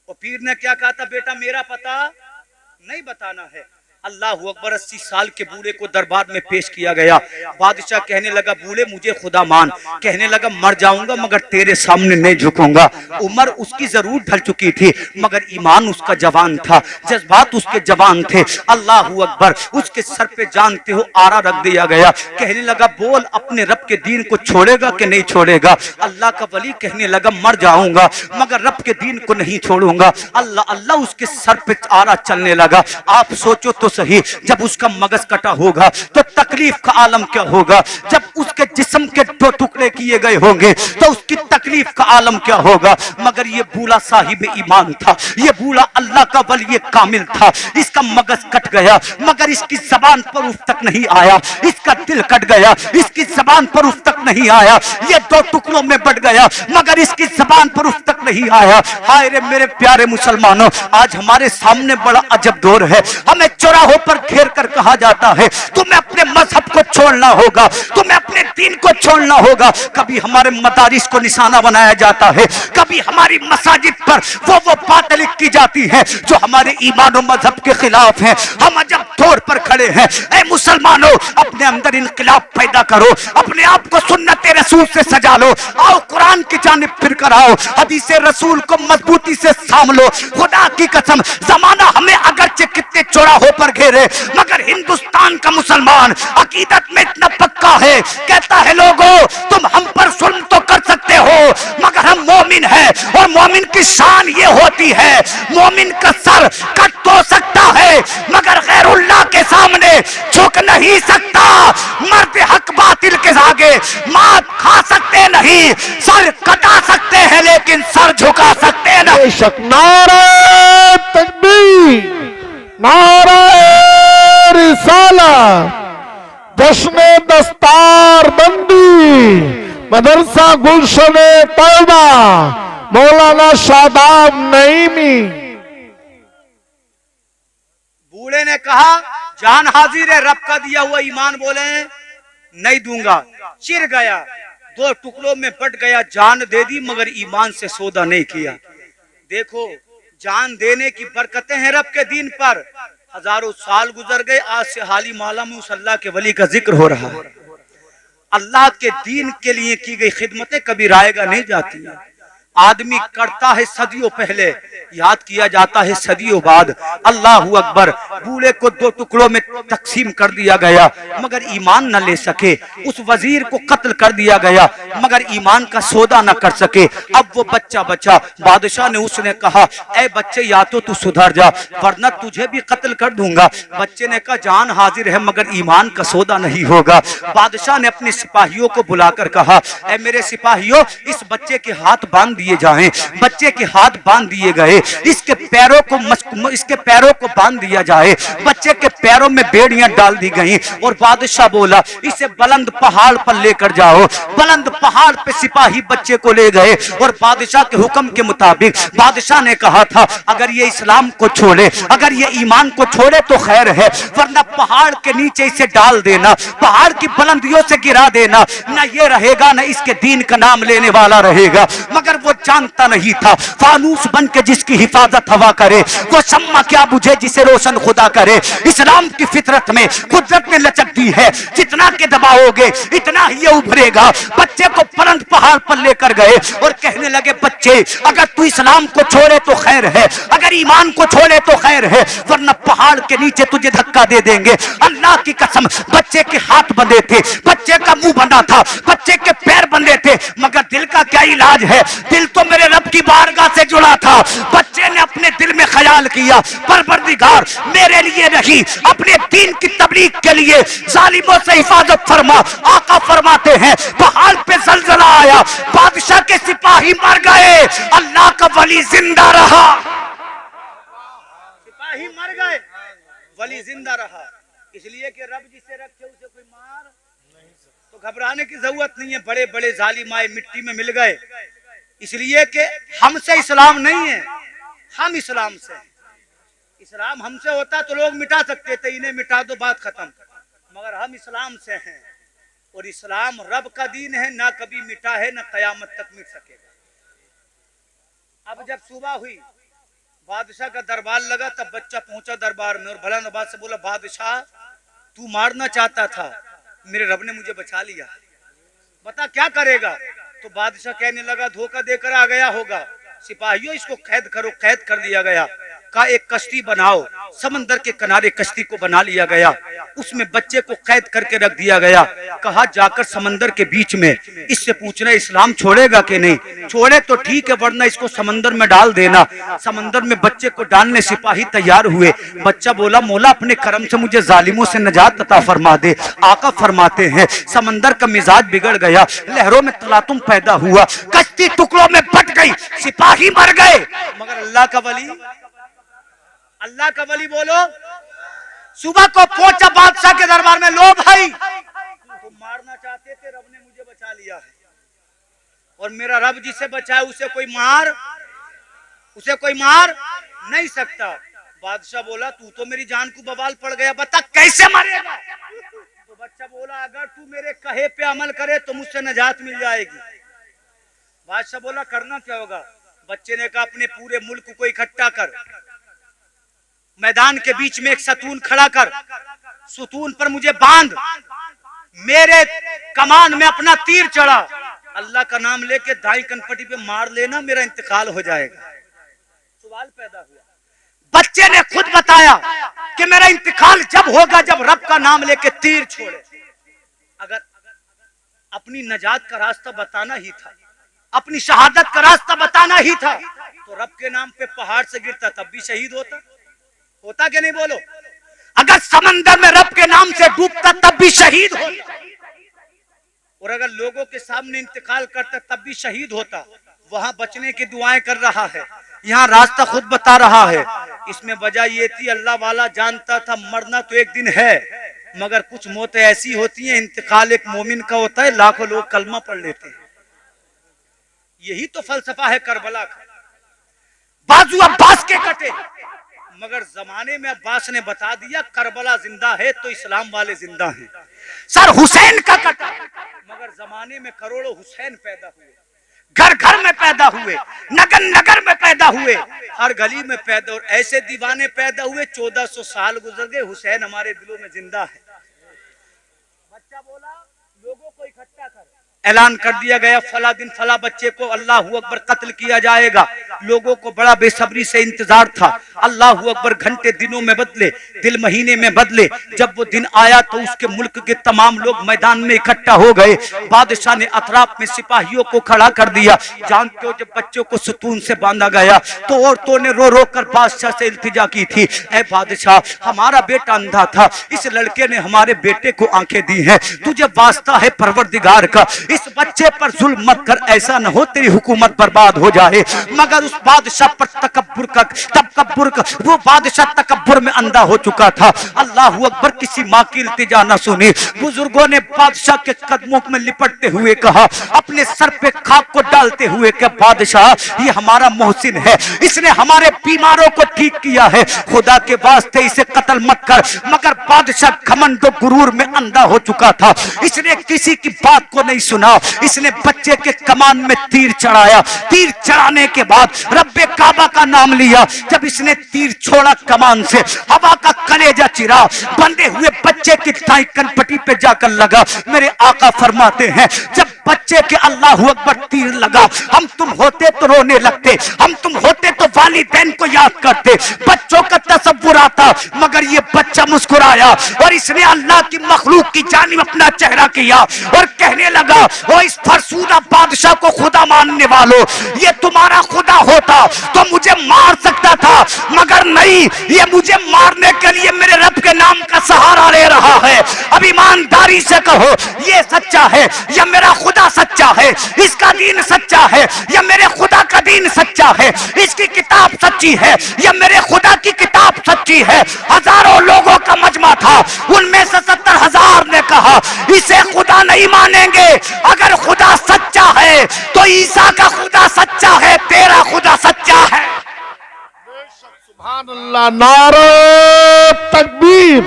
और पीर ने क्या कहा था बेटा मेरा पता नहीं बताना है। अल्लाह अकबर। 80 साल के बूढ़े को दरबार में पेश किया गया। बादशाह कहने लगा बूढ़े मुझे खुदा मान। कहने लगा मर जाऊंगा मगर तेरे सामने नहीं झुकूंगा। उम्र उसकी जरूर ढल चुकी थी मगर ईमान उसका जवान था, जज्बात उसके जवान थे। अल्लाह अकबर। उसके सर पे जानते हो आरा रख दिया गया। कहने लगा बोल अपने रब के दीन को छोड़ेगा कि नहीं छोड़ेगा। अल्लाह का वली कहने लगा मर जाऊंगा मगर रब के दीन को नहीं छोड़ूंगा। अल्लाह अल्लाह उसके सर पे आरा चलने लगा। आप सोचो तो सही, जब उसका मगज कटा होगा तो तकलीफ का आलम क्या होगा, जब उसके जिस्म के दो टुकड़े किए गए होंगे तो उसकी तकलीफ का आलम क्या होगा। मगर ये बूढ़ा साहिब ईमान था, ये बूढ़ा अल्लाह का वली कामिल था, इसका मगज कट गया मगर इसकी जबान पर उफ तक नहीं आया, इसका दिल कट गया इसकी जबान पर उफ तक नहीं आया, ये दो टुकड़ों में बट गया मगर इसकी जबान पर उफ तक नहीं आया। हाय रे मेरे प्यारे मुसलमानों, आज हमारे सामने बड़ा अजब दौर है, हमें चौराहों पर घेर कर कहा जाता है तुम्हें अपने मजहब को छोड़ना होगा, तुम्हें अपने दीन को छोड़ना होगा। कभी हमारे मदारिस को निशाना बनाया जाता है, कभी हमारी मसाजिद पर वो बातें लिखी जाती हैं जो हमारे ईमान और मजहब के खिलाफ हैं। हम अजब दौर पर खड़े हैं। ए मुसलमानों, अपने अंदर इनकलाब पैदा करो, अपने आप को सुन्नत रसूल से सजा लो, आओ कुरान की जानिब फिर कर आओ, हदीस रसूल को मजबूती से थाम लो। खुदा की कसम, जमाना हमें अगरचे कितने चौराहों पर घेरे मगर हिंदुस्तान का मुसलमान अकीदत में इतना पक्का है, कहता है लोगों तुम हम पर जुल्म तो कर सकते हो मगर हम मोमिन हैं, और मोमिन की शान ये होती है मोमिन का सर कट तो सकता है मगर गैरुल्लाह के सामने झुक नहीं सकता। मर्द हक बातिल के आगे मात खा सकते नहीं, सर कटा सकते हैं लेकिन सर झुका सकते नहीं। बेशक नारे तकबीर, नारे रिसालत, जश्न दस्तार बंदी, मदरसा गुलशने तौबा, मौलाना शादाब नईमी। बूढ़े ने कहा जान हाजिर है, रब का दिया हुआ ईमान बोले नहीं दूंगा। चिर गया, दो टुकड़ों में बट गया, जान दे दी मगर ईमान से सौदा नहीं किया। देखो जान देने की बरकतें हैं रब के दीन पर। हजारों साल गुजर गए, आज से हाली माला में उस अल्लाह के वली का जिक्र हो रहा है। अल्लाह के दीन के लिए की गई खिदमतें कभी रायगा नहीं जाती। आदमी करता है सदियों पहले, याद किया जाता है सदियों बाद। अल्लाह अकबर, बूढ़े को दो टुकड़ों में तकसीम कर दिया गया मगर ईमान न ले सके, उस वजीर को कत्ल कर दिया गया मगर ईमान का सौदा न कर सके। अब वो बच्चा बचा, बादशाह ने उसने कहा ऐ बच्चे या तो तू सुधर जा वरना तुझे भी कत्ल कर दूंगा। बच्चे ने कहा जान हाजिर है मगर ईमान का सौदा नहीं होगा। बादशाह ने अपने सिपाहियों को बुलाकर कहा ऐ मेरे सिपाहियों, इस बच्चे के हाथ बांध दिए जाएं। बच्चे के हाथ बांध दिए गए, इसके पैरों को बांध दिया जाए। बच्चे के पैरों में बेड़ियां डाल दी गईं और बादशाह बोला इसे बुलंद पहाड़ पर लेकर जाओ। बुलंद पहाड़ पे सिपाही बच्चे को ले गए और बादशाह के हुक्म के मुताबिक बादशाह ने कहा था अगर ये इस्लाम को छोड़े, अगर ये ईमान को छोड़े तो खैर है, वरना पहाड़ के नीचे इसे डाल देना, पहाड़ की बुलंदियों से गिरा देना, न ये रहेगा न इसके दीन का नाम लेने वाला रहेगा। मगर वो जानता नहीं था फानूस बन के जिसकी हिफाजत हवा करे वो शम्मा क्या बुझे जिसे रोशन खुदा करे। इस्लाम की फितरत में कुदरत ने लचक दी है, जितना के दबाओगे इतना ही ये उभरेगा। बच्चे को बुलंद पहाड़ पर लेकर गए और कहने लगे बच्चे अगर तू इस्लाम को छोड़े तो खैर है, अगर ईमान को छोड़े तो खैर है, वरना पहाड़ के नीचे तुझे धक्का दे देंगे। अल्लाह की कसम, बच्चे के हाथ बंधे थे, बच्चे का मुंह बंधा था, बच्चे के पैर बंधे थे, मगर दिल का क्या इलाज है? दिल तो मेरे रब की बारगाह से जुड़ा था। बच्चे ने अपने दिल में ख्याल किया परवरदिगार मेरे लिए नहीं अपने दीन की तबलीग के लिए जालिमों से हिफाजत फरमा। आका फरमाते हैं पहाड़ पे जलजला आया, बादशाह के सिपाही मर गए, अल्लाह का वली जिंदा रहा। सिपाही मर गए, वली जिंदा रहा। इसलिए कि रब जिसे रखे उसे कोई मार तो घबराने की जरूरत नहीं है। बड़े बड़े जालिम आए मिट्टी में मिल गए, इसलिए कि हमसे इस्लाम नहीं है, हम इस्लाम से हैं। इस्लाम हमसे होता तो लोग मिटा सकते थे, इन्हें मिटा दो बात खत्म, मगर हम इस्लाम से हैं और इस्लाम रब का दीन है, ना कभी मिटा है ना कयामत तक मिट सकेगा। अब जब सुबह हुई बादशाह का दरबार लगा, तब बच्चा पहुंचा दरबार में और भला नवाज से बोला बादशाह तू मारना चाहता था, मेरे रब ने मुझे बचा लिया, बता क्या करेगा? तो बादशाह कहने लगा धोखा देकर आ गया होगा, सिपाहियों इसको कैद करो। कैद कर दिया गया। का एक कश्ती बनाओ। समंदर के किनारे कश्ती को बना लिया गया, उसमें बच्चे को कैद करके रख दिया गया। कहा जाकर समंदर के बीच में इससे पूछना इस्लाम छोड़ेगा कि नहीं। छोड़े तो ठीक है, वरना इसको समंदर में डाल देना। समंदर में बच्चे को डालने सिपाही तैयार हुए। बच्चा बोला मौला अपने करम से मुझे जालिमों से नजात अता फरमा दे। आका फरमाते हैं समंदर का मिजाज बिगड़ गया, लहरों में तलातुम पैदा हुआ, कश्ती टुकड़ों में बट गई, सिपाही मर गए। मगर अल्लाह का वली, अल्लाह का वली बोलो, सुबह को पहुंचा बादशाह के दरबार में, लो भाई तुम मारना चाहते थे, रब ने मुझे बचा लिया है, और मेरा रब जिसे बचाए उसे कोई मार नहीं सकता। बादशाह बोला तू तो मेरी जान को बवाल पड़ गया, बता कैसे मरेगा। तो बच्चा बोला अगर तू मेरे कहे पे अमल करे तो मुझसे नजात मिल जाएगी। बादशाह बोला करना क्या होगा। बच्चे ने कहा अपने पूरे मुल्क को इकट्ठा कर, मैदान के बीच में एक सतून खड़ा कर, सतून पर मुझे बांध, मेरे कमान में अपना तीर चढ़ा, अल्लाह का नाम लेके दाई कनपटी पे मार लेना, मेरा इंतकाल हो जाएगा। सवाल पैदा हुआ, बच्चे ने खुद बताया कि मेरा इंतकाल जब होगा जब रब का नाम लेके तीर छोड़े। अगर अपनी नजात का रास्ता बताना ही था, अपनी शहादत का रास्ता बताना ही था, तो रब के नाम पे पहाड़ से गिरता तब भी शहीद होता कि नहीं बोलो। अगर समंदर में रब के नाम से डूबता तब भी शहीद होता, और अगर लोगों के सामने इंतकाल करता तब भी शहीद होता। वहां बचने की दुआएं कर रहा है, यहाँ रास्ता खुद बता रहा है। इसमें वजह ये थी अल्लाह वाला जानता था मरना तो एक दिन है, मगर कुछ मौतें ऐसी होती हैं, इंतकाल एक मोमिन का होता है, लाखों लोग कलमा पढ़ लेते हैं। यही तो फलसफा है करबला का। बाजू अब्बास के कटे, मगर जमाने में अब्बास ने बता दिया करबला जिंदा है तो इस्लाम वाले जिंदा हैं। सर हुसैन का कटा, मगर जमाने में करोड़ों हुसैन पैदा हुए, घर घर में पैदा हुए, नगर नगर में पैदा हुए, हर गली में पैदा, और ऐसे दीवाने पैदा हुए 1400 साल गुजर गए, हुसैन हमारे दिलों में जिंदा है। बच्चा बोला लोगों को इकट्ठा कर, ऐलान कर दिया गया फला दिन फला बच्चे को अल्लाहू अकबर कत्ल किया जाएगा। लोगों को बड़ा बेसब्री से इंतजार था। अल्लाहू अकबर घंटे दिनों में बदले, दिल महीने में बदले। जब वो दिन आया तो उसके मुल्क के तमाम लोग मैदान में इकट्ठा हो गए। बादशाह ने अतराफ में सिपाहियों को खड़ा कर दिया। जानते हो जब बच्चों को सुतून से बांधा गया तो औरतों ने रो रो कर बादशाह से इल्तिजा की थी, ऐ बादशाह हमारा बेटा अंधा था, इस लड़के ने हमारे बेटे को आंखें दी हैं, तुझे वास्ता है परवरदिगार का, इस बच्चे पर जुल्म मत कर, ऐसा न हो तेरी हुकूमत बर्बाद हो जाए। मगर उस बादशाह पर तकब्बुर का वो बादशाह तकब्बुर में अंधा हो चुका था। अल्लाहू अकबर किसी माँ की इल्तिजा न सुनी। बुजुर्गों ने बादशाह के कदमों में लिपटते हुए कहा, अपने सर पे खाक को डालते हुए कि बादशाह ये हमारा मोहसिन है, इसने हमारे बीमारों को ठीक किया है, खुदा के वास्ते इसे कत्ल मत कर। मगर बादशाह घमंड गुरूर में अंधा हो चुका था, इसने किसी की बात को नहीं सुना। इसने बच्चे के कमान में तीर चढ़ाया, तीर चढ़ाने के बाद रब्बे काबा का नाम लिया। जब इसने तीर छोड़ा कमान से, हवा का कलेजा चिरा, बंधे हुए बच्चे की दाई कनपटी पे जाकर लगा। मेरे आका फरमाते हैं जब बच्चे के अल्लाहू अकबर तीर लगा, हम तुम होते तो रोने लगते, हम तुम होते तो वालिदैन को याद करते, बच्चों का तसव्वुर आता, मगर ये बच्चा मुस्कुराया और इसने अल्लाह की मखलूक की जानिब अपना चेहरा किया और कहने लगा, ओ इस फरसूदा बादशाह को खुदा मानने वालों, ये तुम्हारा खुदा होता तो मुझे मार सकता था, मगर नहीं, ये मुझे मारने के लिए मेरे रब के नाम का सहारा ले रहा है। अब ईमानदारी से कहो ये सच्चा है या मेरा खुदा सच्चा है, इसका दीन सच्चा है या मेरे खुदा का दीन सच्चा है, इसकी किताब सच्ची है या मेरे खुदा की किताब सच्ची है। हजारों लोगों का मजमा था, उनमें से 70,000 ने कहा इसे खुदा नहीं मानेंगे, अगर खुदा सच्चा है तो ईसा का खुदा सच्चा है, तेरा खुदा सच्चा है। सुभान अल्लाह, नारे तकबीर,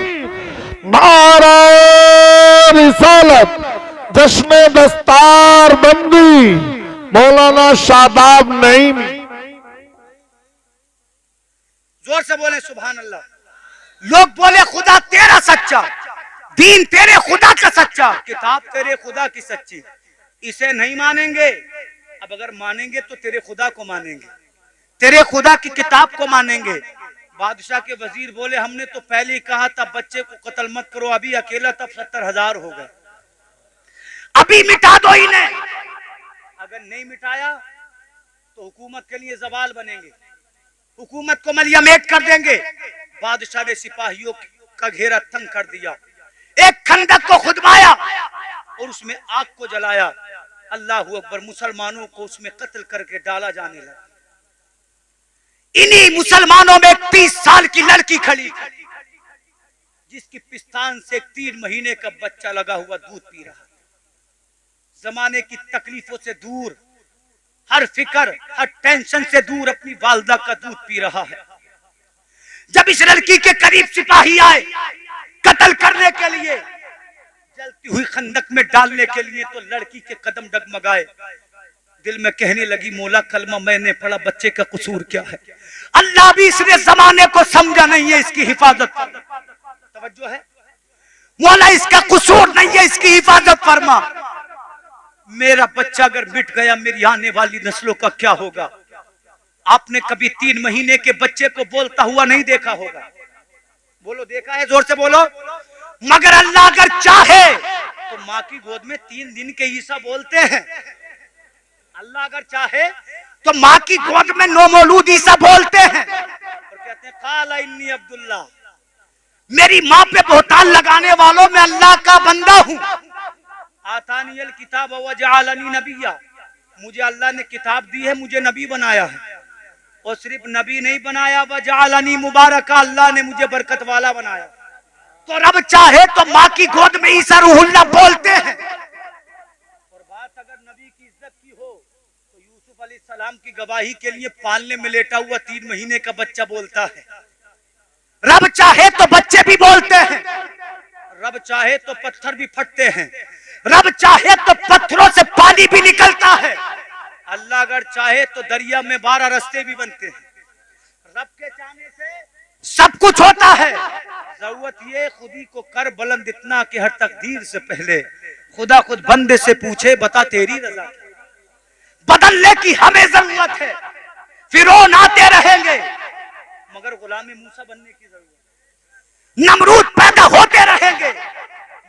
नारे रिसालत, जश्न दस्तार बंदी, मौलाना शादाब नईम। जोर से बोले सुभान अल्लाह। लोग बोले खुदा तेरा सच्चा, दीन तेरे खुदा का सच्चा, किताब तेरे खुदा की सच्ची, इसे नहीं मानेंगे। अब अगर मानेंगे तो तेरे खुदा को मानेंगे, तेरे खुदा की किताब को मानेंगे। बादशाह के वजीर बोले हमने तो पहले ही कहा था बच्चे को कत्ल मत करो, अभी अकेला तब 70,000 हो गए, अभी मिटा दो इन्हें। अगर नहीं मिटाया तो हुकूमत के लिए जवाल बनेंगे, हुकूमत को मलियामेट कर देंगे। बादशाह ने सिपाहियों का घेरा तंग कर दिया, एक खंदक को खुदवाया और उसमें आग को जलाया। अल्लाह अकबर, मुसलमानों को उसमें कत्ल करके डाला जाने लगा। इन्हीं मुसलमानों में 30 साल की लड़की खड़ी थी, जिसकी पिस्तान से 3 महीने का बच्चा लगा हुआ दूध पी रहा, जमाने की तकलीफों से दूर, हर फिक्र हर टेंशन से दूर अपनी वालदा का दूध पी रहा है। जब इस लड़की के करीब सिपाही आए कत्ल करने के लिए, जलती हुई खंदक में डालने के लिए, तो लड़की के कदम डगमगाए। दिल में कहने लगी मौला कलमा मैंने पढ़ा, बच्चे का कसूर क्या है? अल्लाह भी इसने जमाने को समझा नहीं है, इसकी हिफाजत तवज्जो है, मौला इसका कसूर नहीं है, इसकी हिफाजत फरमा। मेरा बच्चा अगर मिट गया मेरी आने वाली नस्लों का क्या होगा? आपने कभी 3 महीने के बच्चे को बोलता हुआ नहीं देखा होगा? बोलो देखा है, जोर से बोलो। मगर अल्लाह अगर चाहे तो माँ की गोद में 3 दिन के ईसा बोलते हैं। अल्लाह अगर चाहे तो माँ की गोद में नौमौलूद ईसा बोलते हैं और कहते हैं काला इन्नी अब्दुल्ला, मेरी माँ पे बोहतान लगाने वालों में अल्लाह का बंदा हूँ। आतानियल किताब व जअलनी नबिया, मुझे अल्लाह ने किताब दी है, मुझे नबी बनाया है। और सिर्फ नबी नहीं बनाया, व जअलनी मुबारका, अल्लाह ने मुझे बरकत वाला बनाया। तो रब चाहे तो माँ की गोद में ईसा रूहुल्लाह बोलते हैं। और बात अगर नबी की इज्जत की हो तो यूसुफ अलैहिस्सलाम की गवाही के लिए पालने में लेटा हुआ 3 महीने का बच्चा बोलता है। रब चाहे तो बच्चे भी बोलते हैं, रब चाहे तो पत्थर भी फटते हैं, रब चाहे तो पत्थरों से पानी भी निकलता है। अल्लाह अगर चाहे तो दरिया में 12 रास्ते भी बनते हैं। रब के चाहने से सब कुछ होता है। जरूरत ये खुदी को कर बुलंद इतना कि हर तकदीर से पहले खुदा खुद बंदे से पूछे बता तेरी रजा। बदलने की हमें जरूरत है, फिरौन आते रहेंगे मगर गुलामी मूसा बनने की जरूरत, नमरूद पैदा होते रहेंगे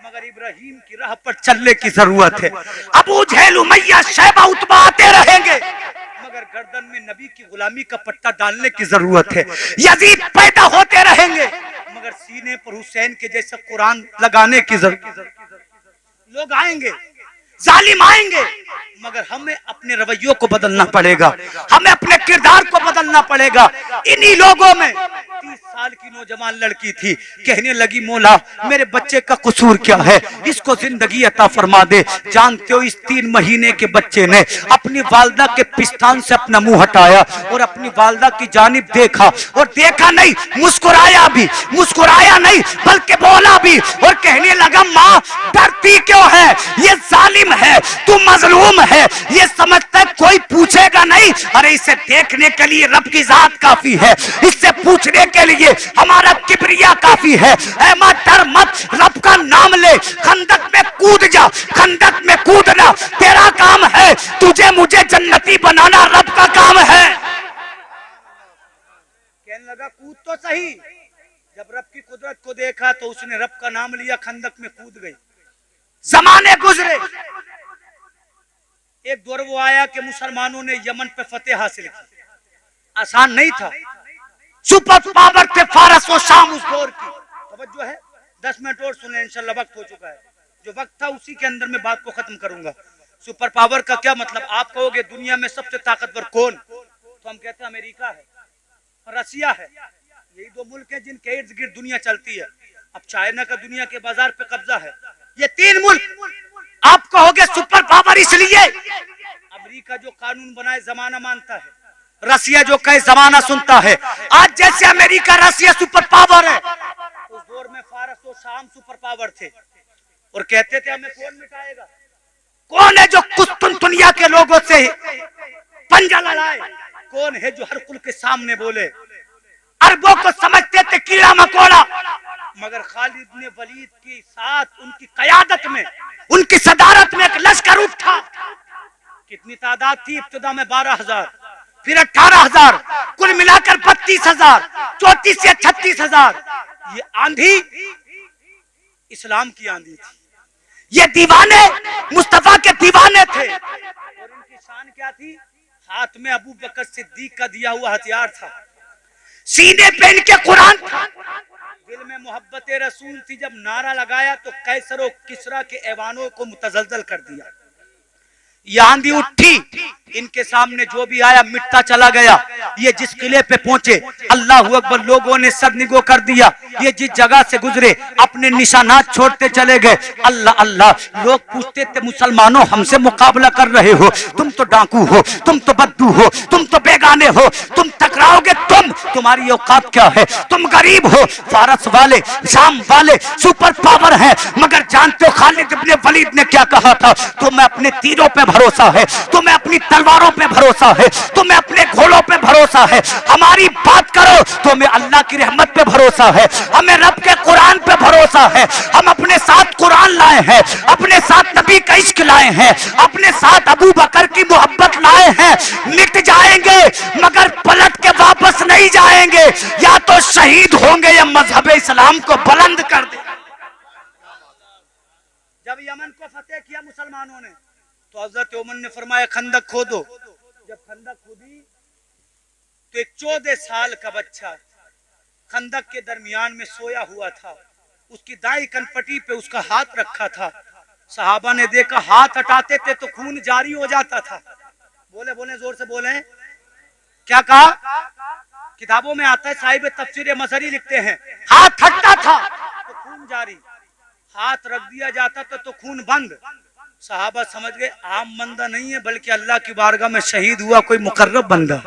मगर इब्राहिम की राह पर चलने की जरूरत है। अबू जहल उमैया शैबा उतबा आते रहेंगे मगर गर्दन में नबी की गुलामी का पट्टा डालने की जरूरत है। यजीद पैदा होते रहेंगे मगर सीने पर हुसैन के जैसा कुरान लगाने की जरूरत। लोग आएंगे, जालिम आएंगे, मगर हमें अपने रवैयों को बदलना पड़ेगा, हमें अपने किरदार को बदलना पड़ेगा। इन्हीं लोगों में 30 साल की नौजवान लड़की थी, कहने लगी मौला मेरे बच्चे का कसूर क्या है, इसको जिंदगी अता फरमा दे। जानते हो इस 3 महीने के बच्चे ने अपनी वालदा के पिस्तान से अपना मुंह हटाया और अपनी वालदा की जानिब देखा, और देखा नहीं मुस्कुराया भी, मुस्कुराया नहीं बल्कि बोला भी, और कहने लगा माँ डरती क्यों है, ये जालिम है, तू मजलूम है, ये समझता है कोई पूछेगा नहीं। अरे इसे देखने के लिए रब की जात काफी है, इससे पूछने के लिए हमारा किबरिया काफी है। ऐ मां डर मत, रब का नाम ले, खंदक में कूद जा, खंदक में कूदना तेरा काम है, तुझे मुझे जन्नती बनाना रब का काम है। कहने लगा कूद तो सही। जब रब की कुदरत को देखा तो उसने रब का नाम लिया, खंदक में कूद गई। जमाने गुजरे, एक दौर वो आया कि मुसलमानों ने यमन पे फतेह हासिल की। आसान नहीं था, सुपर पावर थे फारस और शाम उस दौर की। तवज्जो है, 10 मिनट और सुने, इंशाल्लाह वक्त हो चुका है। जो वक्त था उसी के अंदर मैं बात को खत्म करूंगा। सुपर पावर का क्या मतलब? आप कहोगे दुनिया में सबसे ताकतवर कौन, तो हम कहते हैं अमेरिका है, रसिया है। यही 2 मुल्क है जिनके इर्द गिर्द दुनिया चलती है। अब चाइना का दुनिया के बाजार पे कब्जा है। ये 3 मुल्क आप कहोगे सुपर पावर इसलिए। अमेरिका जो कानून बनाए जमाना मानता है, रसिया जो कहे जमाना सुनता है। आज जैसे अमेरिका रसिया सुपर पावर है, उस दौर में फारस और शाम सुपर पावर थे और कहते थे हमें कौन मिटाएगा। कौन है जो कुस्तुनतुनिया के लोगों से पंजा लड़ाए? कौन है जो हर कुल के सामने बोले? अरबों को समझते थे कीड़ा मकोड़ा, मगर खालिद ने वलीद की साथ उनकी कयादत में, उनकी सदारत में एक लश्कर उठा। कितनी तादाद थी? इब्तिदा में 12,000, फिर 18,000, कुल मिलाकर 36,000, 34 या 36,000। ये आंधी इस्लाम की आंधी थी। ये दीवाने मुस्तफा के दीवाने थे। और इनकी शान क्या थी? हाथ में अबू बकर सिद्दीक का दिया हुआ हथियार था, सीने पे इनके कुरान था, दिल में मोहब्बत रसूल थी। जब नारा लगाया तो कैसर और किसरा के ऐवानों को मुतजलजल कर दिया। ये आंधी उठी, इनके सामने जो भी आया मिटता चला गया। ये जिस किले पे पहुंचे, अल्लाह अकबर, लोगों ने सर निगो कर दिया। ये जिस जगह से गुजरे अपने निशानात छोड़ते चले गए। अल्लाह अल्लाह। लोग पूछते थे, मुसलमानों हमसे मुकाबला कर रहे हो, तुम तो डाकू हो, तुम तो बद्दू हो, तुम तो बेगाने हो, तुम टकराओगे, तुम्हारी औकात क्या है? तुम गरीब हो। फारस वाले, शाम वाले सुपर पावर है, मगर जानते हो खालिद इब्ने वलीद ने क्या कहा था? तुम्हें अपने तीरों पे भरोसा है, तुम्हें अपनी तलवारों पे भरोसा है, तुम्हें अपने घोड़ों पे भरोसा है। हमारी बात करो, तुम्हें अल्लाह की रहमत पे भरोसा है, हमें रब के कुरान पे भरोसा है। हम अपने साथ कुरान लाए हैं, अपने साथ नबी का इश्क लाए हैं, अपने साथ अबू बकर की मोहब्बत लाए हैं। मिट जाएंगे मगर पलट के वापस नहीं जाएंगे। या तो शहीद होंगे या मजहब इस्लाम को बुलंद कर दे। जब यमन को फतेह किया मुसलमानों ने, तो हजरत उमर ने फरमाया खंदक खोदो। जब खंदक खोदी तो एक 14 साल का बच्चा खंदक के दरमियान में सोया हुआ था। उसकी दाई कनपटी पे उसका हाथ रखा था। सहाबा ने देखा, हाथ हटाते थे तो खून जारी हो जाता था। बोले बोले जोर से बोले, क्या कहा? किताबों में आता है, साहिब तफसीर मसरी लिखते हैं, हाथ हटता था तो खून जारी, हाथ रख दिया जाता था तो खून बंद। सहाबा समझ गए आम बंदा नहीं है, बल्कि अल्लाह की बारगाह में शहीद हुआ कोई मुकर्रब बंदा,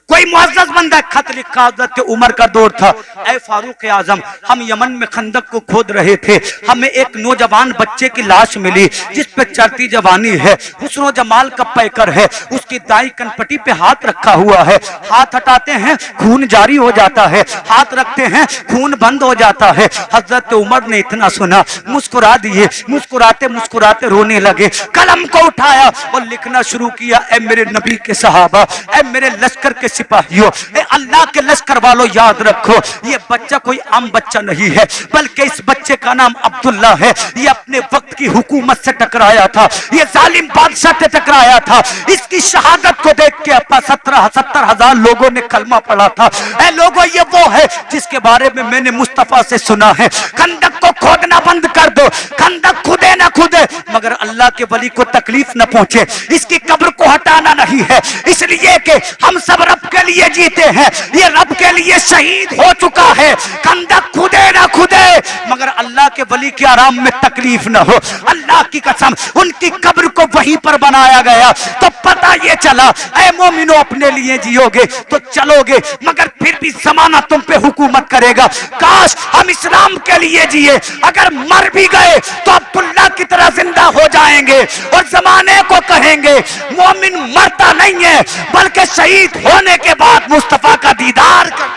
कोई मुअज़्ज़ज़ बंदा। खत लिखा, हज़रत उमर का दौर था। ऐ फारूक आजम, हम यमन में खंदक को खोद रहे थे, हमें एक नौजवान बच्चे की लाश मिली जिस पे चढ़ती जवानी है, हुस्न जमाल का पैकर है, उसकी दाई कनपटी पे हाथ रखा हुआ है। हाथ हटाते हैं खून जारी हो जाता है, हाथ रखते हैं खून बंद हो जाता है। हजरत उमर ने इतना सुना, मुस्कुरा दिए, मुस्कुराते मुस्कुराते रोने लगे। कलम को उठाया और लिखना शुरू किया, ऐ मेरे नबी के सहाबा, ऐ मेरे लश्कर के सिपाहियों, अल्लाह के लश्कर वालों, याद रखो ये बच्चा कोई आम बच्चा नहीं है, बल्कि इस बच्चे का नाम अब्दुल्ला है। ये अपने वक्त की हुकूमत से टकराया था, ये जालिम बादशाह से टकराया था। इसकी शहादत को देख के 70,000 लोगों ने कलमा पढ़ा था। ऐ लोगों, ये वो है जिसके बारे में मैंने मुस्तफा से सुना है। खंदक को खोदना बंद कर दो, खंदक खुदे ना खुदे मगर अल्लाह के वली को तकलीफ न पहुंचे। इसकी कब्र को हटाना नहीं है, इसलिए कि हम सब रब के लिए जीते हैं, ये रब के लिए शहीद हो चुका है। खंदक खुदे ना खुदे मगर अल्लाह के वली के आराम में तकलीफ न हो। अल्लाह की कसम, उनकी कब्र को वहीं पर बनाया गया तो पता ये चला, ऐ मोमिनो अपने लिए जियोगे तो चलोगे, मगर फिर भी जमाना तुम पे हुकूमत करेगा। काश हम इस्लाम के लिए जिए, अगर मर भी गए तो अब्दुल्ला की तरह जिंदा हो जाएंगे और जमाने को कहेंगे मोमिन मरता नहीं है, बल्कि शहीद होने के बाद मुस्तफा का दीदार कर।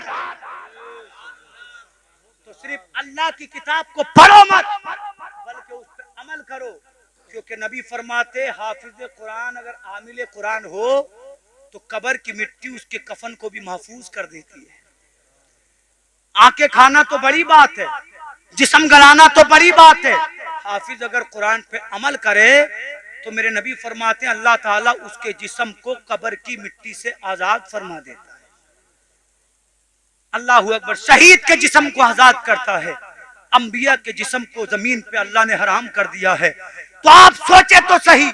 तो सिर्फ अल्लाह की किताब को पढ़ो मत, बल्कि उस पर अमल करो, क्योंकि नबी फरमाते हाफिज कुरान अगर आमिल कुरान हो तो कब्र की मिट्टी उसके कफन को भी महफूज कर देती है। आंखें खाना तो बड़ी बात है, जिस्म गलाना तो बड़ी बात है, हाफिज अगर कुरान पे अमल करे तो मेरे नबी फरमाते हैं अल्लाह ताला उसके जिस्म को कब्र की मिट्टी से आजाद फरमा देता है। अल्लाह अकबर। शहीद के जिस्म को आजाद करता है, अंबिया के जिस्म को जमीन पे अल्लाह ने हराम कर दिया है। तो आप सोचे तो सही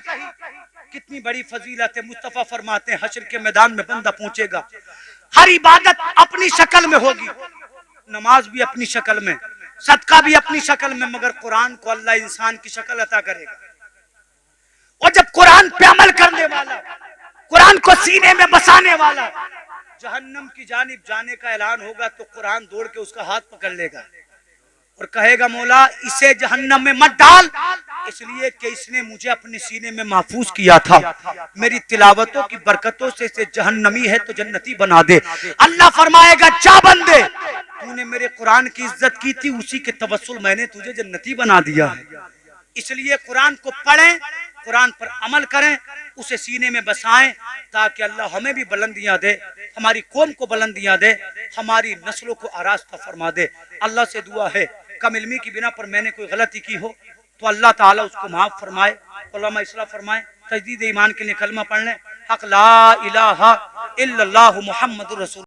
कितनी बड़ी फजीलत है। मुस्तफा फरमाते हैं हश्र के मैदान में बंदा पहुंचेगा, हर इबादत अपनी शक्ल में होगी, नमाज भी अपनी शक्ल में, सदका भी अपनी शक्ल में, मगर कुरान को अल्लाह इंसान की शक्ल अता करेगा। और जब कुरान पे अमल करने वाला, कुरान को सीने में बसाने वाला जहन्नम की जानिब जाने का ऐलान होगा तो कुरान दौड़ के उसका हाथ पकड़ लेगा और कहेगा मौला इसे जहन्नम में मत डाल, इसलिए कि इसने मुझे अपने सीने में महफूज किया था, मेरी तिलावतों की बरकतों से इसे जहन्नमी है तो जन्नती बना दे। अल्लाह फरमाएगा जा बंदे, तूने मेरे कुरान की इज्जत की थी, उसी के तवस्सुल मैंने तुझे जन्नती बना दिया है। इसलिए कुरान को पढ़ें, कुरान पर अमल करें, उसे सीने में बसाएं, ताकि अल्लाह हमें भी बुलंदियां दे, हमारी कौम को बुलंदियां दे, हमारी नस्लों को आरास्ता फरमा दे। अल्लाह से दुआ है कम इल्मी की बिना पर मैंने कोई गलती की हो तो अल्लाह ताला उसको माफ फरमाए, उलमा इस्लाह फरमाए, तजदीद ईमान के लिए कलमा पढ़ लें, हक ला इलाहा इल्लल्लाहु मुहम्मदुर रसूल।